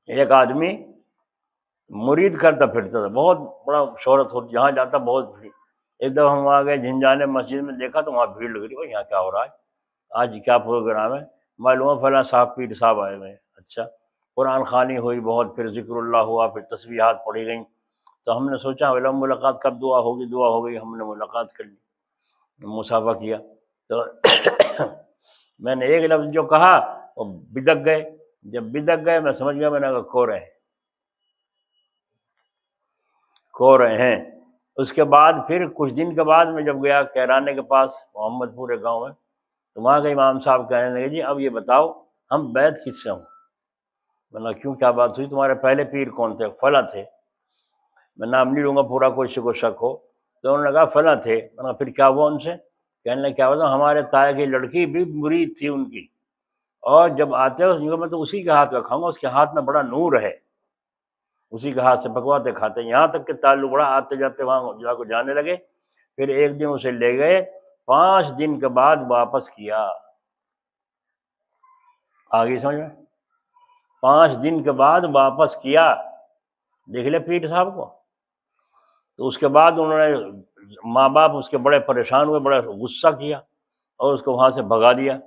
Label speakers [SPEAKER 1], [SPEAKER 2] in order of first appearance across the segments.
[SPEAKER 1] ایک آدمی مرید کرتا پھرتا تھا، بہت بڑا شہرت ہوتی، جہاں جاتا بہت بھیڑ۔ ایک دفعہ ہم وہاں گئے جھنجھانے مسجد میں، دیکھا تو وہاں بھیڑ لگ رہی، بھائی یہاں کیا ہو رہا ہے، آج کیا پروگرام ہے؟ معلوم ہے فلاں صاحب پیر صاحب آئے ہوئے ہیں۔ اچھا، قرآن خوانی ہوئی بہت، پھر ذکر اللہ ہوا، پھر تسبیحات پڑھی گئیں۔ تو ہم نے سوچا علم ملاقات کب دعا ہوگی، دعا ہو گئی، ہم نے ملاقات کر لی، مصافحہ کیا۔ تو میں نے ایک لفظ جو کہا وہ بدک گئے، جب بدک گئے میں سمجھ گیا، میں نے کہا کو رہے ہیں۔ اس کے بعد پھر کچھ دن کے بعد میں جب گیا کیرانے کے پاس محمد پورے گاؤں میں، تو وہاں کے امام صاحب کہنے لگے جی اب یہ بتاؤ ہم بیعت کس سے ہوں؟ میں نے کہا کیوں، کیا بات ہوئی؟ تمہارے پہلے پیر کون تھے؟ فلاں تھے۔ میں نام نہیں لوں گا پورا، کوئی سے کو شک ہو تو انہوں نے کہا فلاں تھے۔ میں نے کہا پھر کیا ہوا ان سے؟ کہنے لگے کیا بتاؤ، ہمارے تایا کی لڑکی بھی مرید تھی ان کی، اور جب آتے ہو میں تو اسی کے ہاتھ کا کھاؤں گا، اس کے ہاتھ میں بڑا نور ہے، اسی کے ہاتھ سے پکواتے کھاتے، یہاں تک کہ تعلق بڑا، آتے جاتے وہاں جا کو جانے لگے۔ پھر ایک دن اسے لے گئے، 5 دن کے بعد واپس کیا۔ آگے سمجھ میں؟ 5 دن کے بعد واپس کیا، دیکھ لے پیر صاحب کو۔ تو اس کے بعد انہوں نے، ماں باپ اس کے بڑے پریشان ہوئے، بڑا غصہ کیا اور اس کو وہاں سے بھگا دیا۔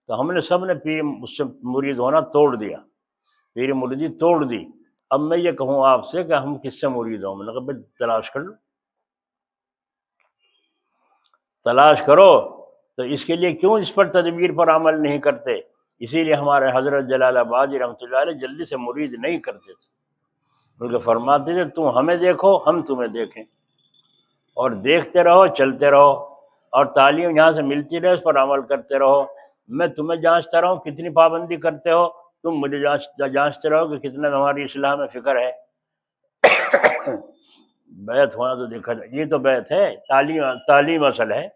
[SPEAKER 1] تو ہم نے سب نے پیر اس سے مرید ہونا توڑ دیا، پیر مریدی توڑ دی۔ اب میں یہ کہوں آپ سے کہ ہم کس سے مرید ہوں؟ میں نے کہا بھائی تلاش کر لو، تلاش کرو۔ تو اس کے لیے کیوں اس پر تدبیر پر عمل نہیں کرتے؟ اسی لیے ہمارے حضرت جلال آبادی رحمۃ اللہ علیہ جلدی سے مرید نہیں کرتے تھے، بلکہ فرماتے تھے تم ہمیں دیکھو ہم تمہیں دیکھیں، اور دیکھتے رہو، چلتے رہو، اور تعلیم یہاں سے ملتی رہے، اس پر عمل کرتے رہو۔ میں تمہیں جانچتا رہوں کتنی پابندی کرتے ہو، تم مجھے جانچتے رہو کہ کتنا ہماری اصلاح میں فکر ہے۔ بیعت ہونا تو دیکھا جائے، یہ تو بیعت ہے، تعلیم اصل ہے۔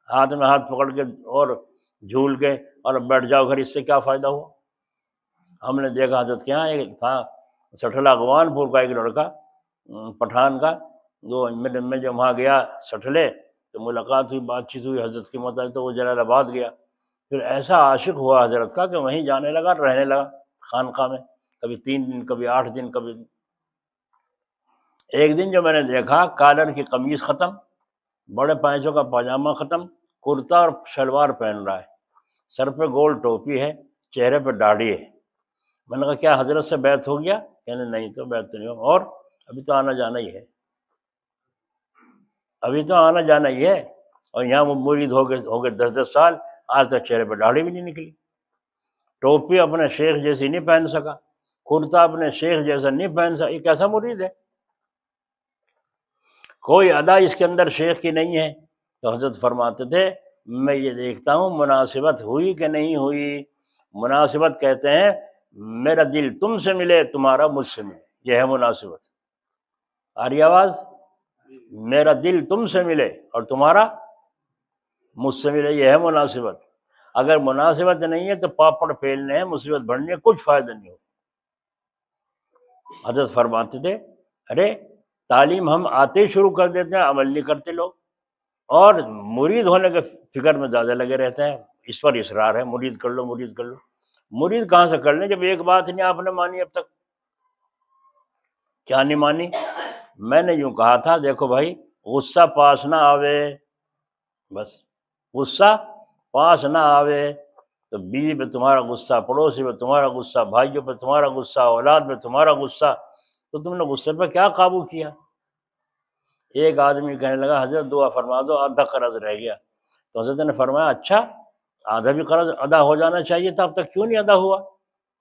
[SPEAKER 1] ہاتھ میں ہاتھ پکڑ کے اور جھول کے اور بیٹھ جاؤ گھر، اس سے کیا فائدہ ہوا؟ ہم نے دیکھا حضرت کے یہاں ایک تھا سٹھلا گوان پور کا ایک لڑکا، پٹھان کا، میں جب وہاں گیا سٹھلے تو ملاقات ہوئی، بات چیت ہوئی حضرت کے مطابق، تو وہ جلال آباد گیا، پھر ایسا عاشق ہوا حضرت کا کہ وہیں جانے لگا، رہنے لگا خانقاہ میں، کبھی 3 دن، کبھی 8 دن، کبھی۔ ایک دن جو میں نے دیکھا، کالر کی قمیض ختم، بڑے پائچوں کا پاجامہ ختم، کرتا اور شلوار پہن رہا ہے، سر پہ گول ٹوپی ہے، چہرے پہ داڑھی ہے۔ میں نے کہا کیا حضرت سے بیعت ہو گیا؟ کہنے نہیں تو بیعت تو نہیں ہو، اور ابھی تو آنا جانا ہی ہے، ابھی تو آنا جانا ہی ہے، اور یہاں وہ مرید ہو گئے 10 سال، آج تک چہرے پہ داڑھی بھی نہیں نکلی، ٹوپی اپنے شیخ جیسی نہیں پہن سکا، کرتا اپنے شیخ جیسا نہیں پہن سکا، یہ کیسا مرید ہے؟ کوئی ادا اس کے اندر شیخ کی نہیں ہے۔ تو حضرت فرماتے تھے میں یہ دیکھتا ہوں مناسبت ہوئی کہ نہیں ہوئی۔ مناسبت کہتے ہیں میرا دل تم سے ملے، تمہارا مجھ سے ملے، یہ ہے مناسبت۔ آ رہی آواز؟ میرا دل تم سے ملے اور تمہارا مجھ سے ملے، یہ ہے مناسبت۔ اگر مناسبت نہیں ہے تو پاپڑ پھیلنے ہیں، مصیبت بڑھنے، کچھ فائدہ نہیں ہو۔ حضرت فرماتے تھے ارے تعلیم ہم آتے ہی شروع کر دیتے ہیں، عمل نہیں کرتے لوگ، اور مرید ہونے کے فکر میں زیادہ لگے رہتے ہیں، اس پر اصرار ہے مرید کر لو، مرید کر لو۔ مرید کہاں سے کر لیں جب ایک بات نہیں آپ نے مانی اب تک؟ کیا نہیں مانی؟ میں نے یوں کہا تھا دیکھو بھائی، غصہ پاس نہ آوے، بس غصہ پاس نہ آوے، تو بیوی پہ تمہارا غصہ، پڑوسی پہ تمہارا غصہ، بھائیوں پہ تمہارا غصہ، اولاد پہ تمہارا غصہ، تو تم نے غصے پہ کیا قابو کیا؟ ایک آدمی کہنے لگا حضرت دعا فرما دو، آدھا قرض رہ گیا۔ تو حضرت نے فرمایا اچھا آدھا بھی قرض ادا ہو جانا چاہیے تھا، اب تک کیوں نہیں ادا ہوا؟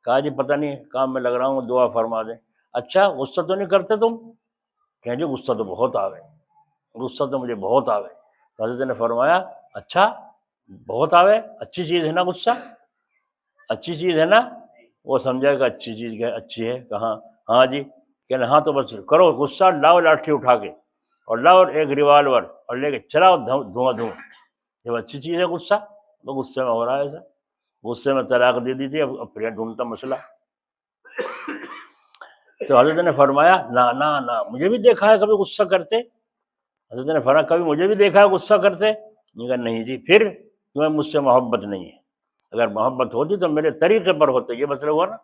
[SPEAKER 1] کہا جی پتہ نہیں، کام میں لگ رہا ہوں، دعا فرما دیں۔ اچھا غصہ تو نہیں کرتے تم؟ کہیں جی غصہ تو بہت آوے، غصہ تو مجھے بہت آوے۔ تو حضرت نے فرمایا اچھا بہت آوے، اچھی چیز ہے نا غصہ، اچھی چیز ہے نا؟ وہ سمجھا کہ اچھی چیز ہے، اچھی ہے، کہاں؟ ہاں جی، کہنا ہاں تو بس کرو غصہ، لاؤ لاٹھی اٹھا کے اور لاؤ ایک ریوالور اور لے کے چلاؤ دھواں دھواں، جب اچھی چیز ہے غصہ، تو غصے میں ہو رہا ہے ایسا، غصے میں طلاق دے دی تھی، اب پھر ڈھونڈتا مسئلہ۔ تو حضرت نے فرمایا نہ نہ نہ، مجھے بھی دیکھا ہے کبھی غصہ کرتے۔ حضرت نے فرمایا کبھی مجھے بھی دیکھا ہے غصہ کرتے؟ میں کہا نہیں جی، پھر تمہیں مجھ سے محبت نہیں ہے، اگر محبت ہوتی تو میرے طریقے پر ہوتے، یہ مطلب ہوا نا۔